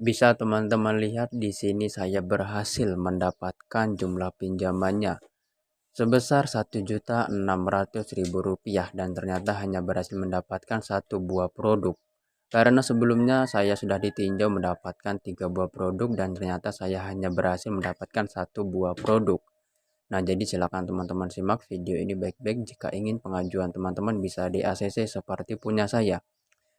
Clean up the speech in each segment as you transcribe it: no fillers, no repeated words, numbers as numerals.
Bisa teman-teman lihat di sini saya berhasil mendapatkan jumlah pinjamannya sebesar Rp1.600.000 dan ternyata hanya berhasil mendapatkan satu buah produk. Karena sebelumnya saya sudah ditinjau mendapatkan 3 buah produk dan ternyata saya hanya berhasil mendapatkan satu buah produk. Nah, jadi silakan teman-teman simak video ini baik-baik jika ingin pengajuan teman-teman bisa di ACC seperti punya saya.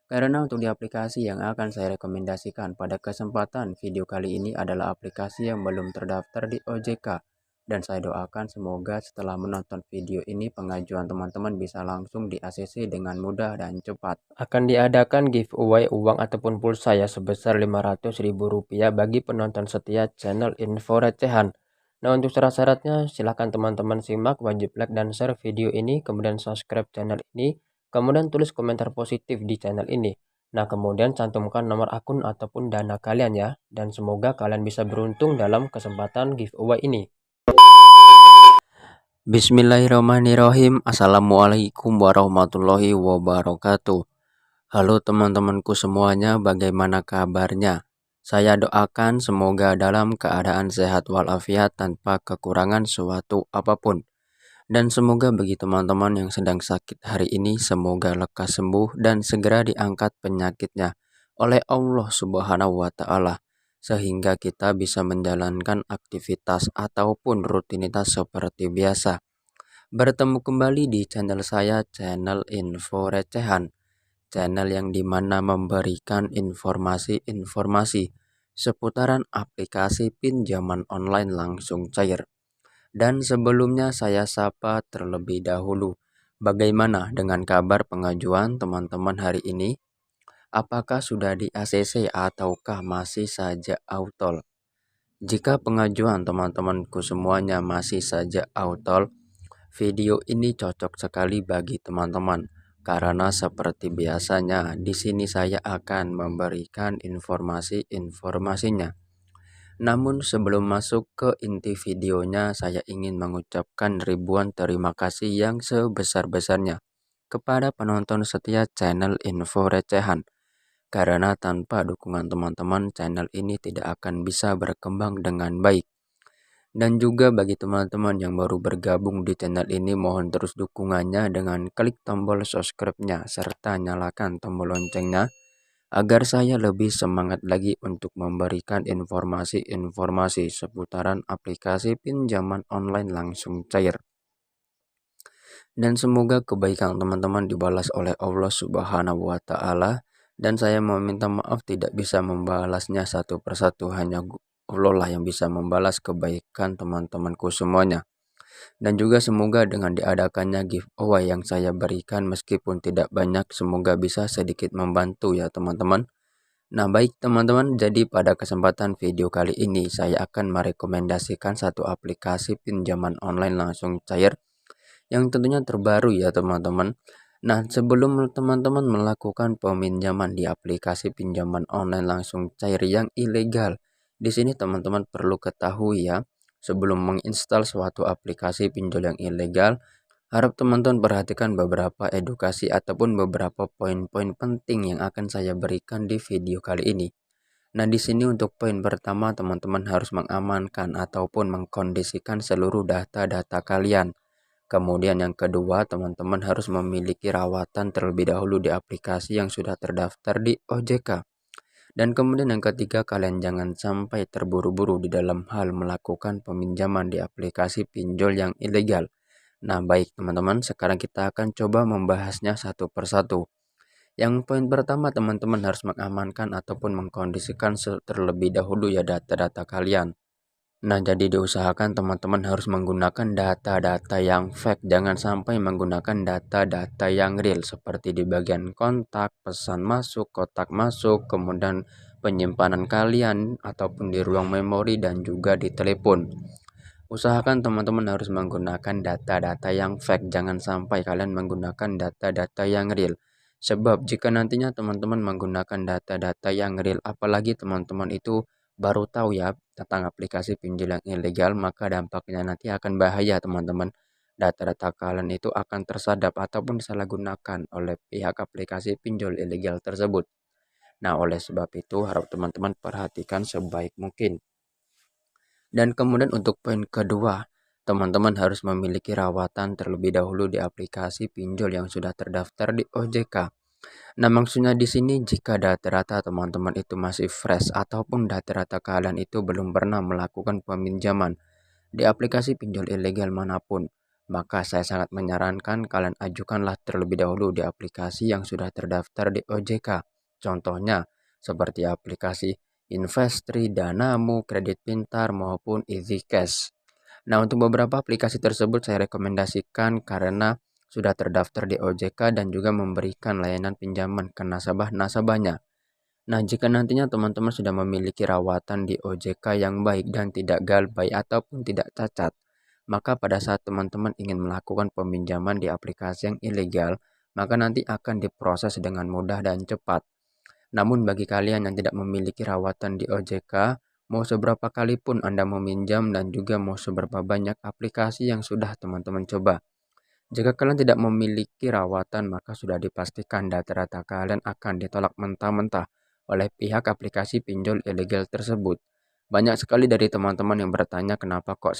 Karena untuk di aplikasi yang akan saya rekomendasikan pada kesempatan video kali ini adalah aplikasi yang belum terdaftar di OJK. Dan saya doakan semoga setelah menonton video ini pengajuan teman-teman bisa langsung di ACC dengan mudah dan cepat. Akan diadakan giveaway uang ataupun pulsa ya sebesar Rp500.000 bagi penonton setia channel Info Recehan. Nah, untuk syarat-syaratnya silahkan teman-teman simak, wajib like dan share video ini, kemudian subscribe channel ini. Kemudian tulis komentar positif di channel ini. Nah, kemudian cantumkan nomor akun ataupun dana kalian ya. Dan semoga kalian bisa beruntung dalam kesempatan giveaway ini. Bismillahirrahmanirrahim. Assalamualaikum warahmatullahi wabarakatuh. Halo teman-temanku semuanya, bagaimana kabarnya? Saya doakan semoga dalam keadaan sehat walafiat tanpa kekurangan suatu apapun. Dan semoga bagi teman-teman yang sedang sakit hari ini, semoga lekas sembuh dan segera diangkat penyakitnya oleh Allah Subhanahu wa Ta'ala, sehingga kita bisa menjalankan aktivitas ataupun rutinitas seperti biasa. Bertemu kembali di channel saya, channel Info Recehan, channel yang dimana memberikan informasi-informasi seputaran aplikasi pinjaman online langsung cair. Dan sebelumnya saya sapa terlebih dahulu. Bagaimana dengan kabar pengajuan teman-teman hari ini? Apakah sudah di ACC ataukah masih saja autol? Jika pengajuan teman-temanku semuanya masih saja autol, video ini cocok sekali bagi teman-teman. Karena seperti biasanya di sini saya akan memberikan informasi-informasinya. Namun sebelum masuk ke inti videonya, saya ingin mengucapkan ribuan terima kasih yang sebesar-besarnya kepada penonton setia channel Info Recehan. Karena tanpa dukungan teman-teman, channel ini tidak akan bisa berkembang dengan baik. Dan juga bagi teman-teman yang baru bergabung di channel ini, mohon terus dukungannya dengan klik tombol subscribe-nya serta nyalakan tombol loncengnya agar saya lebih semangat lagi untuk memberikan informasi-informasi seputaran aplikasi pinjaman online langsung cair. Dan semoga kebaikan teman-teman dibalas oleh Allah Subhanahu wa Ta'ala. Dan saya meminta maaf tidak bisa membalasnya satu persatu, hanya Allah lah yang bisa membalas kebaikan teman-temanku semuanya. Dan juga semoga dengan diadakannya giveaway yang saya berikan meskipun tidak banyak, semoga bisa sedikit membantu ya teman-teman. Nah baik teman-teman, jadi pada kesempatan video kali ini saya akan merekomendasikan satu aplikasi pinjaman online langsung cair yang tentunya terbaru ya teman-teman. Nah, sebelum teman-teman melakukan peminjaman di aplikasi pinjaman online langsung cair yang ilegal, di sini teman-teman perlu ketahui ya, sebelum menginstal suatu aplikasi pinjol yang ilegal, harap teman-teman perhatikan beberapa edukasi ataupun beberapa poin-poin penting yang akan saya berikan di video kali ini. Nah, di sini untuk poin pertama, teman-teman harus mengamankan ataupun mengkondisikan seluruh data-data kalian. Kemudian yang kedua, teman-teman harus memiliki rawatan terlebih dahulu di aplikasi yang sudah terdaftar di OJK. Dan kemudian yang ketiga, kalian jangan sampai terburu-buru di dalam hal melakukan peminjaman di aplikasi pinjol yang ilegal. Nah, baik teman-teman, sekarang kita akan coba membahasnya satu persatu. Yang poin pertama, teman-teman harus mengamankan ataupun mengkondisikan terlebih dahulu ya data-data kalian. Nah, jadi diusahakan teman-teman harus menggunakan data-data yang fake. Jangan sampai menggunakan data-data yang real seperti di bagian kontak, pesan masuk, kotak masuk, kemudian penyimpanan kalian ataupun di ruang memori dan juga di telepon. Usahakan teman-teman harus menggunakan data-data yang fake. Jangan sampai kalian menggunakan data-data yang real. Sebab jika nantinya teman-teman menggunakan data-data yang real, apalagi teman-teman itu baru tahu ya tentang aplikasi pinjol yang ilegal, maka dampaknya nanti akan bahaya teman-teman. Data-data kalian itu akan tersadap ataupun disalahgunakan oleh pihak aplikasi pinjol ilegal tersebut. Nah, oleh sebab itu harap teman-teman perhatikan sebaik mungkin. Dan kemudian untuk poin kedua, teman-teman harus memiliki rawatan terlebih dahulu di aplikasi pinjol yang sudah terdaftar di OJK. Nah, maksudnya di sini jika data-data teman-teman itu masih fresh ataupun data-data kalian itu belum pernah melakukan peminjaman di aplikasi pinjol ilegal manapun, maka saya sangat menyarankan kalian ajukanlah terlebih dahulu di aplikasi yang sudah terdaftar di OJK. Contohnya seperti aplikasi Investri, Danamu, Kredit Pintar maupun EasyCash. Nah, untuk beberapa aplikasi tersebut saya rekomendasikan karena sudah terdaftar di OJK dan juga memberikan layanan pinjaman ke nasabah-nasabahnya. Nah, jika nantinya teman-teman sudah memiliki rawatan di OJK yang baik dan tidak galbay ataupun tidak cacat, maka pada saat teman-teman ingin melakukan peminjaman di aplikasi yang ilegal, maka nanti akan diproses dengan mudah dan cepat. Namun bagi kalian yang tidak memiliki rawatan di OJK, mau seberapa kali pun Anda meminjam dan juga mau seberapa banyak aplikasi yang sudah teman-teman coba, jika kalian tidak memiliki rawatan, maka sudah dipastikan data-data kalian akan ditolak mentah-mentah oleh pihak aplikasi pinjol ilegal tersebut. Banyak sekali dari teman-teman yang bertanya kenapa kok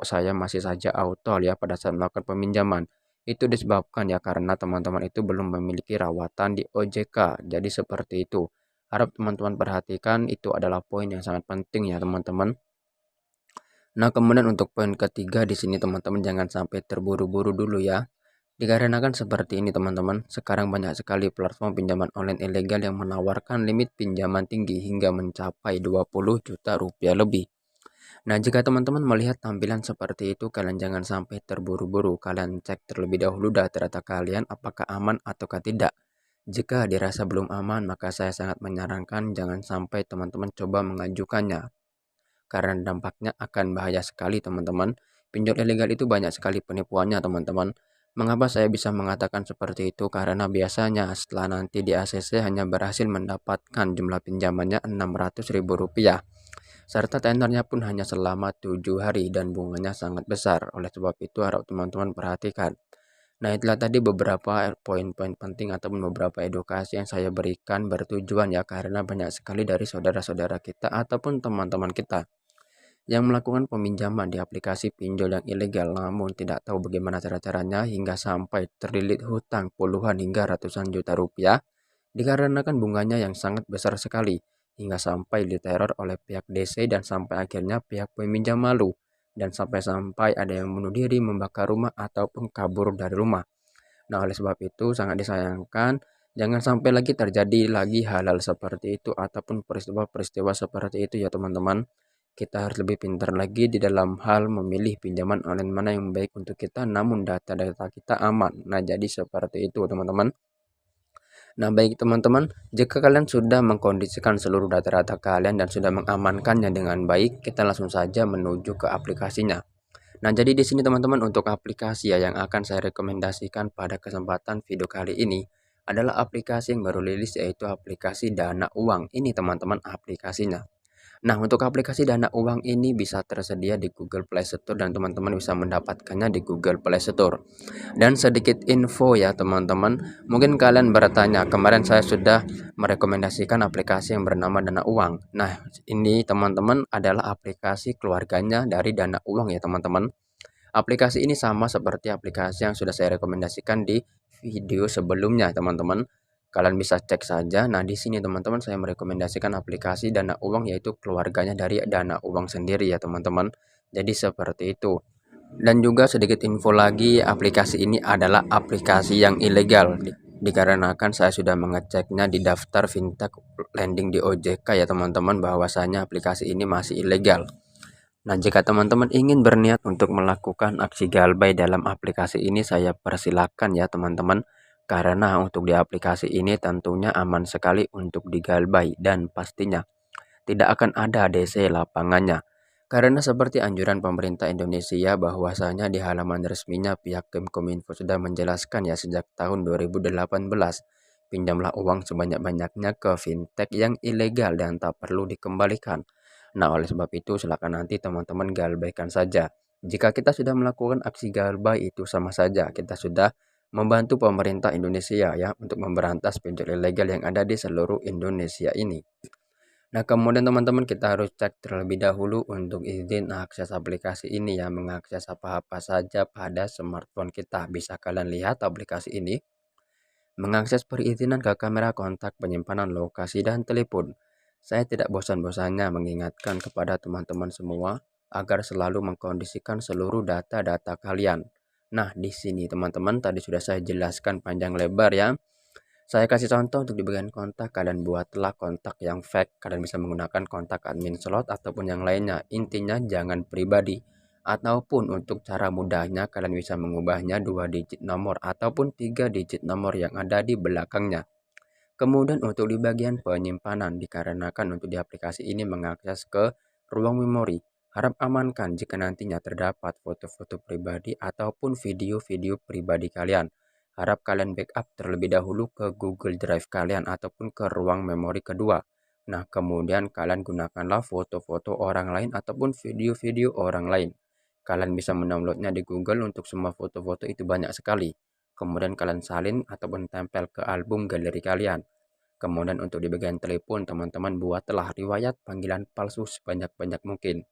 saya masih saja auto ya pada saat melakukan peminjaman. Itu disebabkan ya karena teman-teman itu belum memiliki rawatan di OJK. Jadi seperti itu. Harap teman-teman perhatikan itu adalah poin yang sangat penting ya teman-teman. Nah, kemudian untuk poin ketiga di sini teman-teman jangan sampai terburu-buru dulu ya. Dikarenakan seperti ini teman-teman, sekarang banyak sekali platform pinjaman online ilegal yang menawarkan limit pinjaman tinggi hingga mencapai 20 juta rupiah lebih. Nah, jika teman-teman melihat tampilan seperti itu, kalian jangan sampai terburu-buru. Kalian cek terlebih dahulu data-data kalian apakah aman ataukah tidak. Jika dirasa belum aman, maka saya sangat menyarankan jangan sampai teman-teman coba mengajukannya. Karena dampaknya akan bahaya sekali teman-teman. Pinjol ilegal itu banyak sekali penipuannya teman-teman. Mengapa saya bisa mengatakan seperti itu? Karena biasanya setelah nanti di ACC hanya berhasil mendapatkan jumlah pinjamannya Rp600.000. Serta tenornya pun hanya selama 7 hari dan bunganya sangat besar. Oleh sebab itu harap teman-teman perhatikan. Nah, itulah tadi beberapa poin-poin penting ataupun beberapa edukasi yang saya berikan bertujuan ya karena banyak sekali dari saudara-saudara kita ataupun teman-teman kita yang melakukan peminjaman di aplikasi pinjol yang ilegal namun tidak tahu bagaimana cara-caranya hingga sampai terlilit hutang puluhan hingga ratusan juta rupiah dikarenakan bunganya yang sangat besar sekali hingga sampai diteror oleh pihak DC dan sampai akhirnya pihak peminjam malu dan sampai-sampai ada yang bunuh diri, membakar rumah ataupun kabur dari rumah. Nah, oleh sebab itu sangat disayangkan jangan sampai lagi terjadi lagi hal-hal seperti itu ataupun peristiwa-peristiwa seperti itu ya teman-teman. Kita harus lebih pintar lagi di dalam hal memilih pinjaman online mana yang baik untuk kita namun data-data kita aman. Nah, jadi seperti itu teman-teman. Nah, baik teman-teman, jika kalian sudah mengkondisikan seluruh data-data kalian dan sudah mengamankannya dengan baik, kita langsung saja menuju ke aplikasinya. Nah, jadi di sini teman-teman untuk aplikasi ya yang akan saya rekomendasikan pada kesempatan video kali ini adalah aplikasi yang baru rilis yaitu aplikasi Dana Uang. Ini teman-teman aplikasinya. Nah, untuk aplikasi Dana Uang ini bisa tersedia di Google Play Store dan teman-teman bisa mendapatkannya di Google Play Store. Dan sedikit info ya teman-teman, mungkin kalian bertanya, kemarin saya sudah merekomendasikan aplikasi yang bernama Dana Uang. Nah, ini teman-teman adalah aplikasi keluarganya dari Dana Uang ya teman-teman. Aplikasi ini sama seperti aplikasi yang sudah saya rekomendasikan di video sebelumnya, teman-teman. Kalian bisa cek saja. Nah, di sini teman-teman saya merekomendasikan aplikasi Dana Uang yaitu keluarganya dari Dana Uang sendiri ya, teman-teman. Jadi seperti itu. Dan juga sedikit info lagi, aplikasi ini adalah aplikasi yang ilegal. Dikarenakan saya sudah mengeceknya di daftar fintech lending di OJK ya teman-teman bahwasanya aplikasi ini masih ilegal. Nah, jika teman-teman ingin berniat untuk melakukan aksi galbay dalam aplikasi ini, saya persilakan ya teman-teman. Karena untuk di aplikasi ini tentunya aman sekali untuk digalbay dan pastinya tidak akan ada DC lapangannya. Karena seperti anjuran pemerintah Indonesia bahwasanya di halaman resminya pihak Kemkominfo sudah menjelaskan ya sejak tahun 2018, pinjamlah uang sebanyak-banyaknya ke fintech yang ilegal dan tak perlu dikembalikan. Nah, oleh sebab itu silakan nanti teman-teman galbaikan saja. Jika kita sudah melakukan aksi galbay itu sama saja kita sudah membantu pemerintah Indonesia ya untuk memberantas pinjol ilegal yang ada di seluruh Indonesia ini. Nah, kemudian teman-teman kita harus cek terlebih dahulu untuk izin akses aplikasi ini ya, mengakses apa-apa saja pada smartphone kita. Bisa kalian lihat aplikasi ini, mengakses perizinan ke kamera, kontak, penyimpanan lokasi, dan telepon. Saya tidak bosan-bosannya mengingatkan kepada teman-teman semua agar selalu mengkondisikan seluruh data-data kalian. Nah, di sini teman-teman tadi sudah saya jelaskan panjang lebar ya. Saya kasih contoh untuk di bagian kontak, kalian buatlah kontak yang fake. Kalian bisa menggunakan kontak admin slot ataupun yang lainnya. Intinya jangan pribadi. Ataupun untuk cara mudahnya kalian bisa mengubahnya 2 digit nomor ataupun 3 digit nomor yang ada di belakangnya. Kemudian untuk di bagian penyimpanan, dikarenakan untuk di aplikasi ini mengakses ke ruang memori. Harap amankan jika nantinya terdapat foto-foto pribadi ataupun video-video pribadi kalian. Harap kalian backup terlebih dahulu ke Google Drive kalian ataupun ke ruang memori kedua. Nah, kemudian kalian gunakanlah foto-foto orang lain ataupun video-video orang lain. Kalian bisa mendownloadnya di Google untuk semua foto-foto itu banyak sekali. Kemudian kalian salin ataupun tempel ke album galeri kalian. Kemudian untuk di bagian telepon, teman-teman buatlah riwayat panggilan palsu sebanyak-banyak mungkin.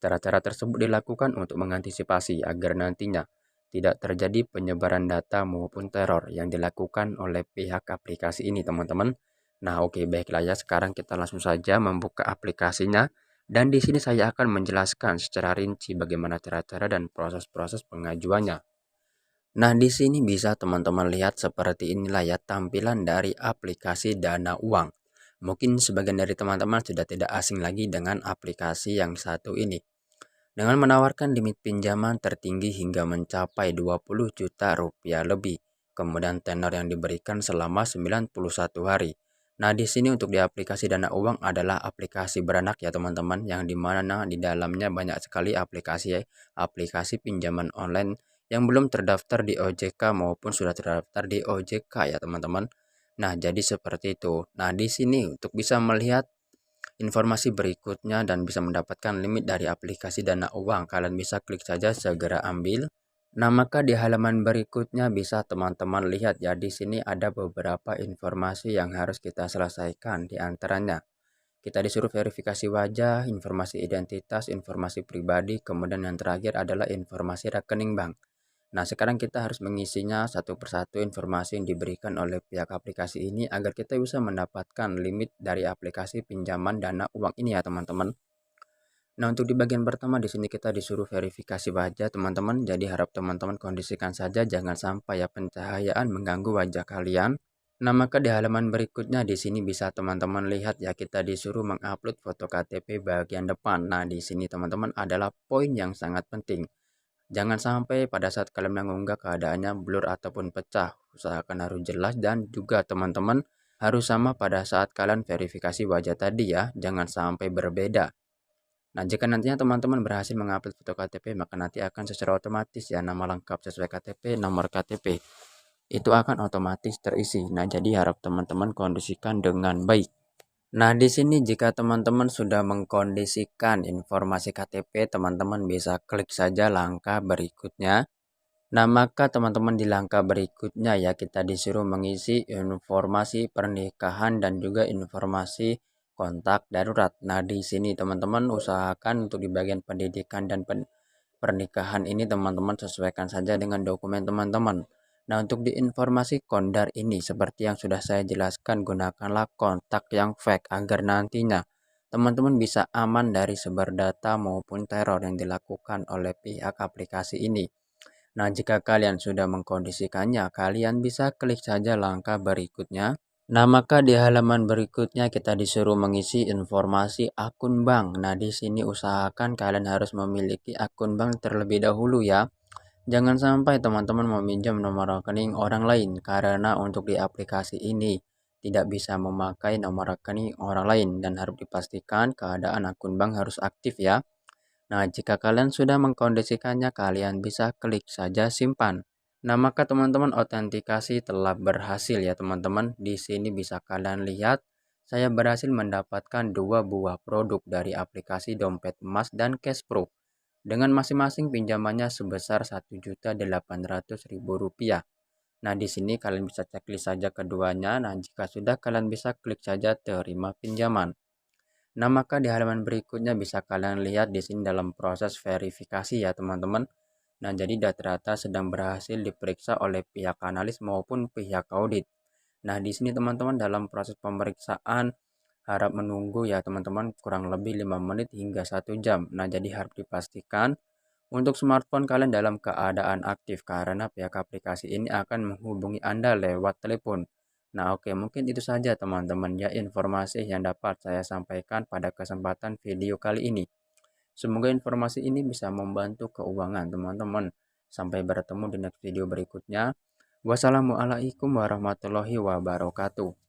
Cara-cara tersebut dilakukan untuk mengantisipasi agar nantinya tidak terjadi penyebaran data maupun teror yang dilakukan oleh pihak aplikasi ini, teman-teman. Nah, oke, baiklah ya. Sekarang kita langsung saja membuka aplikasinya. Dan di sini saya akan menjelaskan secara rinci bagaimana cara-cara dan proses-proses pengajuannya. Nah, di sini bisa teman-teman lihat seperti inilah ya tampilan dari aplikasi Dana Uang. Mungkin sebagian dari teman-teman sudah tidak asing lagi dengan aplikasi yang satu ini. Dengan menawarkan limit pinjaman tertinggi hingga mencapai 20 juta rupiah lebih. Kemudian tenor yang diberikan selama 91 hari. Nah, di sini untuk di aplikasi Dana Uang adalah aplikasi beranak ya teman-teman, yang dimana di dalamnya banyak sekali aplikasi pinjaman online yang belum terdaftar di OJK maupun sudah terdaftar di OJK ya teman-teman. Nah, jadi seperti itu. Nah, di sini untuk bisa melihat informasi berikutnya dan bisa mendapatkan limit dari aplikasi Dana Uang, kalian bisa klik saja segera ambil. Nah, maka di halaman berikutnya bisa teman-teman lihat ya, di sini ada beberapa informasi yang harus kita selesaikan. Di antaranya, kita disuruh verifikasi wajah, informasi identitas, informasi pribadi, kemudian yang terakhir adalah informasi rekening bank. Nah, sekarang kita harus mengisinya satu persatu informasi yang diberikan oleh pihak aplikasi ini agar kita bisa mendapatkan limit dari aplikasi pinjaman Dana Uang ini ya, teman-teman. Nah, untuk di bagian pertama di sini kita disuruh verifikasi wajah, teman-teman. Jadi harap teman-teman kondisikan saja jangan sampai ya pencahayaan mengganggu wajah kalian. Nah, maka di halaman berikutnya di sini bisa teman-teman lihat ya kita disuruh mengupload foto KTP bagian depan. Nah, di sini teman-teman adalah poin yang sangat penting. Jangan sampai pada saat kalian mengunggah keadaannya blur ataupun pecah. Usahakan harus jelas dan juga teman-teman harus sama pada saat kalian verifikasi wajah tadi ya. Jangan sampai berbeda. Nah, jika nantinya teman-teman berhasil mengupload foto KTP, maka nanti akan secara otomatis ya nama lengkap sesuai KTP, nomor KTP. Itu akan otomatis terisi. Nah, jadi harap teman-teman kondisikan dengan baik. Nah, di sini jika teman-teman sudah mengkondisikan informasi KTP, teman-teman bisa klik saja langkah berikutnya. Nah, maka teman-teman di langkah berikutnya ya kita disuruh mengisi informasi pernikahan dan juga informasi kontak darurat. Nah, di sini teman-teman usahakan untuk di bagian pendidikan dan pernikahan ini teman-teman sesuaikan saja dengan dokumen teman-teman. Nah, untuk di informasi kondar ini seperti yang sudah saya jelaskan, gunakanlah kontak yang fake agar nantinya teman-teman bisa aman dari sebar data maupun teror yang dilakukan oleh pihak aplikasi ini. Nah, jika kalian sudah mengkondisikannya, kalian bisa klik saja langkah berikutnya. Nah, maka di halaman berikutnya kita disuruh mengisi informasi akun bank. Nah, di sini usahakan kalian harus memiliki akun bank terlebih dahulu ya. Jangan sampai teman-teman meminjam nomor rekening orang lain karena untuk di aplikasi ini tidak bisa memakai nomor rekening orang lain dan harus dipastikan keadaan akun bank harus aktif ya. Nah, jika kalian sudah mengkondisikannya, kalian bisa klik saja simpan. Nah, maka teman-teman autentikasi telah berhasil ya teman-teman. Di sini bisa kalian lihat saya berhasil mendapatkan dua buah produk dari aplikasi Dompet Emas dan Cashpro dengan masing-masing pinjamannya sebesar Rp1.800.000. Nah, di sini kalian bisa checklist saja keduanya. Nah, jika sudah kalian bisa klik saja terima pinjaman. Nah, maka di halaman berikutnya bisa kalian lihat di sini dalam proses verifikasi ya, teman-teman. Nah, jadi data-data sedang berhasil diperiksa oleh pihak analis maupun pihak audit. Nah, di sini teman-teman dalam proses pemeriksaan harap menunggu ya teman-teman kurang lebih 5 menit hingga 1 jam. Nah, jadi harap dipastikan untuk smartphone kalian dalam keadaan aktif karena pihak aplikasi ini akan menghubungi Anda lewat telepon. Nah, oke, mungkin itu saja teman-teman ya informasi yang dapat saya sampaikan pada kesempatan video kali ini. Semoga informasi ini bisa membantu keuangan teman-teman. Sampai bertemu di next video berikutnya. Wassalamualaikum warahmatullahi wabarakatuh.